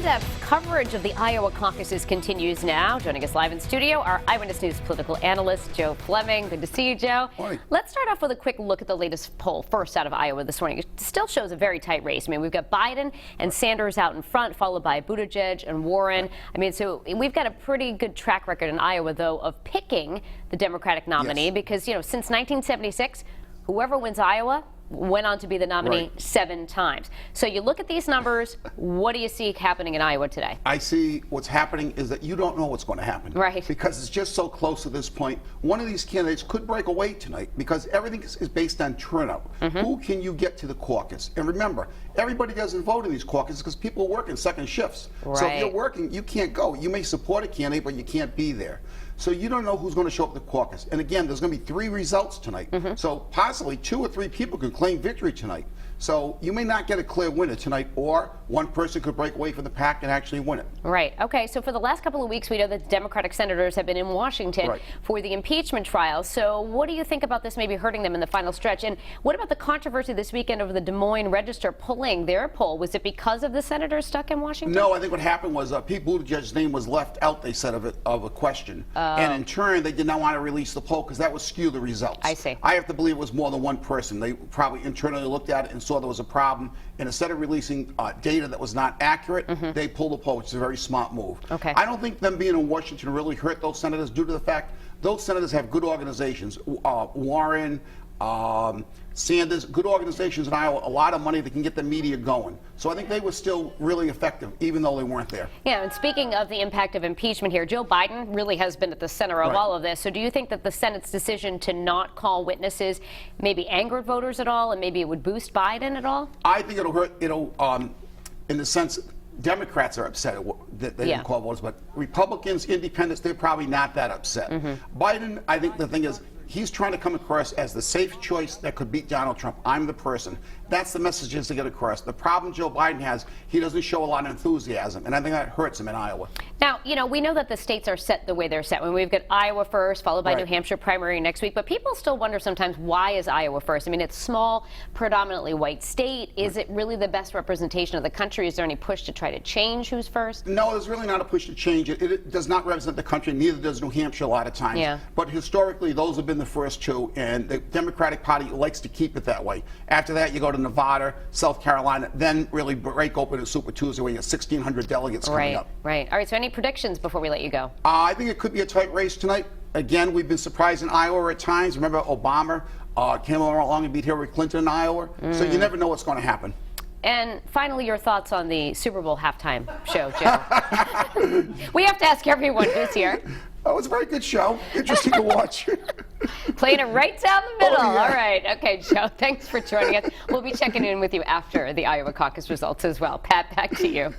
in-depth coverage of the Iowa caucuses continues now. Joining us live in studio, our Eyewitness News political analyst, Joe Fleming. Good to see you, Joe. Morning. Let's start off with a quick look at the latest poll, first out of Iowa this morning. It still shows a very tight race. I mean, we've got Biden and Sanders out in front, followed by Buttigieg and Warren. I mean, so we've got a pretty good track record in Iowa, though, of picking the Democratic nominee because, you know, since 1976, whoever wins Iowa went on to be the nominee 7 times. So you look at these numbers, what do you see happening in Iowa today? I see what's happening is that you don't know what's going to happen. Right. Because it's just so close at this point. One of these candidates could break away tonight because everything is based on turnout. Who can you get to the caucus? And remember, everybody doesn't vote in these caucuses because people are working second shifts. So if you're working, you can't go. You may support a candidate, but you can't be there. So you don't know who's going to show up at the caucus. And again, there's going to be 3 results tonight. So possibly 2 or 3 people can claim victory tonight. So you may not get a clear winner tonight, or one person could break away from the pack and actually win it. Right. Okay. So for the last couple of weeks, we know that Democratic senators have been in Washington for the impeachment trial. So what do you think about this maybe hurting them in the final stretch? And what about the controversy this weekend over the Des Moines Register pulling their poll? Was it because of the senators stuck in Washington? No, I think what happened was Pete Buttigieg's name was left out, they said, of a question. And in turn, they did not want to release the poll because that would skew the results. I see. I have to believe it was more than one person. They probably internally looked at it and saw there was a problem. And instead of releasing data that was not accurate, they pulled the poll, which is a very smart move. Okay. I don't think them being in Washington really hurt those senators due to the fact those senators have good organizations. Warren, Sanders, good organizations in Iowa, a lot of money that can get the media going. So I think they were still really effective, even though they weren't there. Yeah, and speaking of the impact of impeachment here, Joe Biden really has been at the center of all of this. So do you think that the Senate's decision to not call witnesses maybe angered voters at all, and maybe it would boost Biden at all? I think it'll hurt, in the sense Democrats are upset that they didn't call voters, but Republicans, independents, they're probably not that upset. Biden, I think the thing is, he's trying to come across as the safe choice that could beat Donald Trump. I'm the person. That's the messages to get across. The problem Joe Biden has, he doesn't show a lot of enthusiasm, and I think that hurts him in Iowa. Now, you know, we know that the states are set the way they're set. When we've got Iowa first, followed by New Hampshire primary next week, but people still wonder sometimes, why is Iowa first? I mean, it's small, predominantly white state. Is it really the best representation of the country? Is there any push to try to change who's first? No, there's really not a push to change it. It does not represent the country, neither does New Hampshire a lot of times. But historically, those have been the first 2, and the Democratic Party likes to keep it that way. After that, you go to Nevada, South Carolina, then really break open a Super Tuesday where you have 1,600 delegates coming up. Right. All right, so any predictions before we let you go? I think it could be a tight race tonight. Again, we've been surprised in Iowa at times. Remember, Obama came along and beat Hillary Clinton in Iowa. So you never know what's going to happen. And finally, your thoughts on the Super Bowl halftime show, Joe. We have to ask everyone who's here. Oh, it was a very good show. Interesting to watch. Playing it right down the middle. Oh, yeah. All right. Okay, Joe, thanks for joining us. We'll be checking in with you after the Iowa caucus results as well. Pat, back to you.